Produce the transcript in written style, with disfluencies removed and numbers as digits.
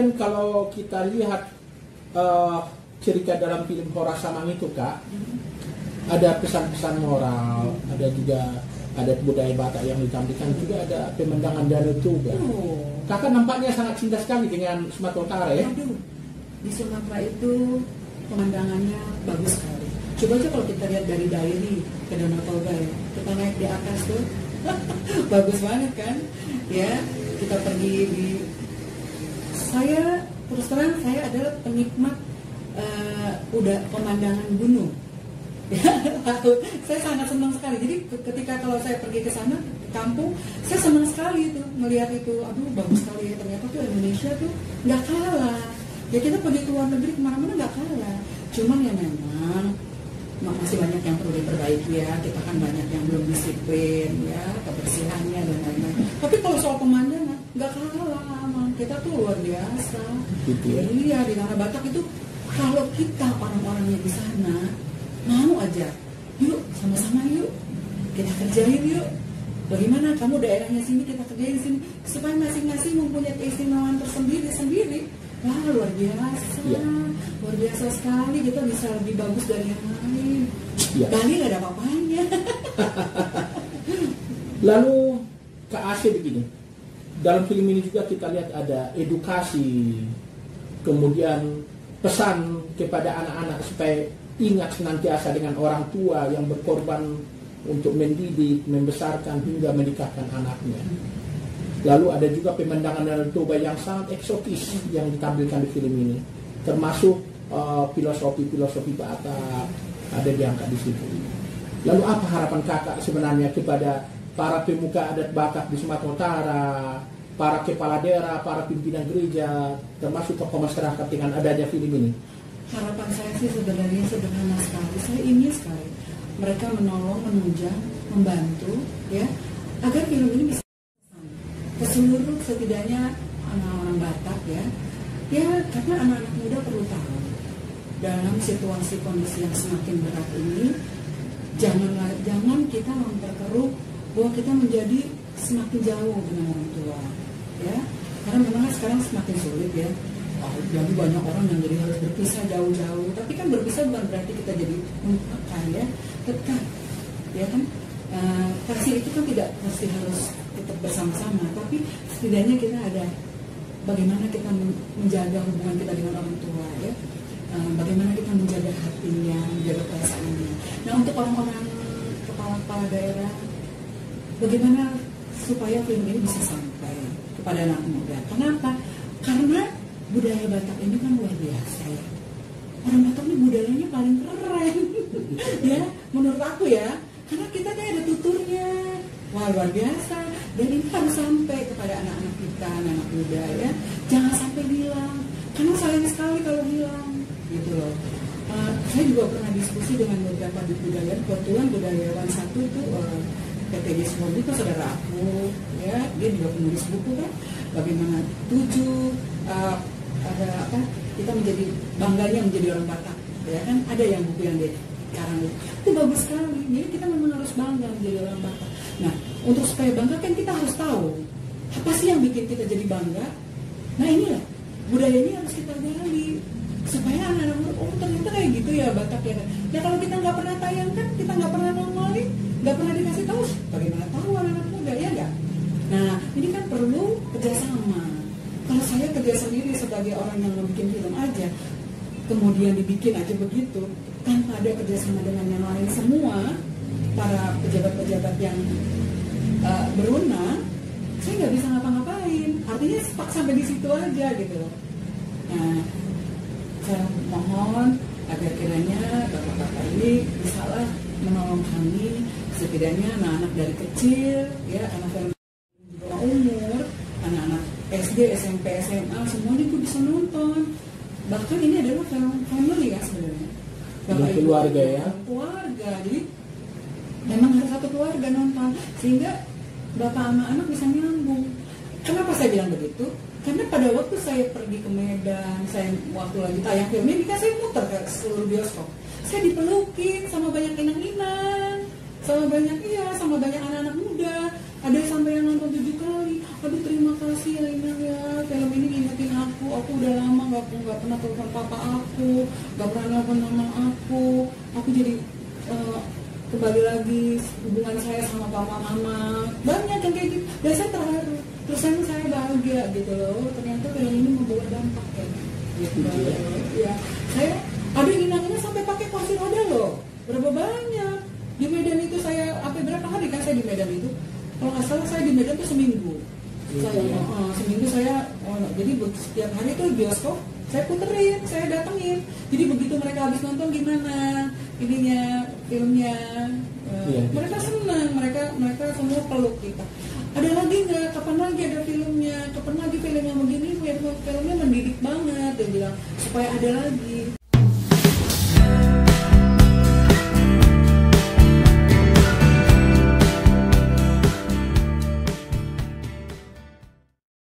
Kemudian kalau kita lihat cerita dalam film Hora Samang itu Kak, ada pesan-pesan moral, ada juga ada budaya Batak yang ditampilkan, juga ada pemandangan Danau Toba. Kakak nampaknya sangat cinta sekali dengan Sumatera Utara ya? Aduh, di Sumatera itu pemandangannya bagus sekali. Coba aja kalau kita lihat dari Dairi ke Danau Toba ya, kita naik di atas tuh, bagus banget kan? Ya, kita pergi di. Saya terus terang saya adalah penikmat udah pemandangan gunung. Saya sangat senang sekali. Jadi ketika kalau saya pergi ke sana kampung, saya senang sekali itu melihat itu. Aduh, bagus sekali ya, ternyata tuh Indonesia tuh nggak kalah. Ya kita pergi ke luar negeri kemana-mana nggak kalah. Cuman ya memang masih banyak yang perlu diperbaiki ya. Kita kan banyak yang belum disiplin ya, kebersihannya dan lain-lain. Tapi kalau soal pemandangan nggak kalah, aman. Kita tuh luar biasa. Iya, di Tanah Batak itu kalau kita orang-orangnya di sana mau aja, yuk sama-sama yuk, kita kerjain yuk. Bagaimana kamu daerahnya sini, kita kerjain sini, supaya masing-masing mempunyai keistimewaan tersendiri-sendiri. Wah, luar biasa, luar biasa sekali. Kita bisa lebih bagus dari yang lain. Bali nggak ada apa-apanya. Lalu Kak Asih begini, dalam film ini juga kita lihat ada edukasi, kemudian pesan kepada anak-anak supaya ingat senantiasa dengan orang tua yang berkorban untuk mendidik, membesarkan hingga menikahkan anaknya. Lalu ada juga pemandangan Danau Toba yang sangat eksotis yang ditampilkan di film ini, termasuk filosofi Batak ada diangkat di situ. Lalu apa harapan kakak sebenarnya kepada para pemuka adat Batak di Sumatera Utara, para kepala daerah, para pimpinan gereja, termasuk tokoh masyarakat dengan adanya film ini? Harapan saya sih sebenarnya sederhana sekali. Saya ingin sekali mereka menolong, menunjang, membantu, ya, agar film ini bisa ke seluruh setidaknya orang-orang Batak, ya, karena anak-anak muda perlu tahu dalam situasi kondisi yang semakin berat ini, jangan kita memperkeruh bahwa kita menjadi semakin jauh dengan orang tua, ya, karena memang sekarang semakin sulit ya. Jadi banyak orang yang jadi harus berpisah jauh-jauh. Tapi kan berpisah bukan berarti kita jadi melupakan ya, dekat, ya kan. Kasih itu kan tidak mesti harus tetap bersama-sama, tapi setidaknya kita ada bagaimana kita menjaga hubungan kita dengan orang tua, ya. Bagaimana kita menjaga hatinya, menjaga perasaannya. Nah, untuk orang-orang kepala-kepala daerah, bagaimana supaya film ini bisa sampai kepada anak muda? Kenapa? Karena budaya Batak ini kan luar biasa ya. Orang Batak ini budayanya paling keren, ya, menurut aku ya. Karena kita kayak ada tuturnya, wah luar biasa. Dan ini harus sampai kepada anak-anak kita, anak-anak muda ya. Jangan sampai hilang, karena sayang sekali kalau hilang, gitu loh. Saya juga pernah diskusi dengan beberapa budayawan. Kebetulan budayawan satu itu PT Gismond itu saudara aku, ya, dia juga penulis buku kan. Bagaimana ada apa, kita menjadi bangganya menjadi orang Batak, ya kan, ada yang buku yang dia karang itu bagus sekali. Jadi kita memang harus bangga menjadi orang Batak. Nah, untuk supaya bangga kan kita harus tahu apa sih yang bikin kita jadi bangga. Nah, inilah budaya ini harus kita gali supaya anak-anak muda, oh ternyata kayak gitu ya Batak ya. Nah, kalau kita nggak pernah tayangkan, kita nggak pernah nongolin, nggak pernah dikasih tahu, bagaimana tahu anak-anak muda, ya nggak? Nah, ini kan perlu kerjasama. Kalau saya kerja sendiri sebagai orang yang membuat film aja, kemudian dibikin aja begitu, tanpa ada kerjasama dengan yang lain semua, para pejabat-pejabat yang berwenang, saya nggak bisa ngapa-ngapain. Artinya sampai di situ aja gitu loh. Nah, saya mohon agar kiranya bapak-bapak ini bisalah menolong kami, setidaknya anak-anak dari kecil, ya, anak-anak di bawah umur, anak-anak SD, SMP, SMA, semuanya itu bisa nonton. Bahkan ini adalah film family ya sebenarnya. Bapak keluarga ya. Keluarga, jadi memang harus satu keluarga nonton sehingga bapak sama anak bisa nyambung. Kenapa saya bilang begitu? Karena pada waktu saya pergi ke Medan, saya waktu lagi tayang film ini kan saya muter ke seluruh bioskop. Saya dipelukin sama banyak inang-inang, sama banyak anak-anak muda. Ada yang sampai yang nonton 7 kali. Aduh terima kasih ya Ina ya, film ini ngingetin aku udah lama nggak pernah telepon papa aku, nggak pernah nelfon mama aku jadi kembali lagi hubungan saya sama papa mama. Banyak yang kayak gitu, dan saya terharu, terus saya bahagia gitu loh, ternyata film ini membawa dampak kan gitu. Ya saya ada yang Ina sampai pakai kursi roda loh, berapa banyak di Medan itu. Saya berapa hari kan saya di Medan itu, kalau nggak salah saya di Medan tuh seminggu. Seminggu saya jadi setiap hari tuh bioskop saya puterin, saya datengin. Jadi begitu mereka habis nonton gimana ininya filmnya, mereka senang, mereka semua peluk kita. Ada lagi nggak? Kapan lagi ada filmnya? Kapan lagi film yang begini? Filmnya mendidik banget, dia bilang supaya ada lagi.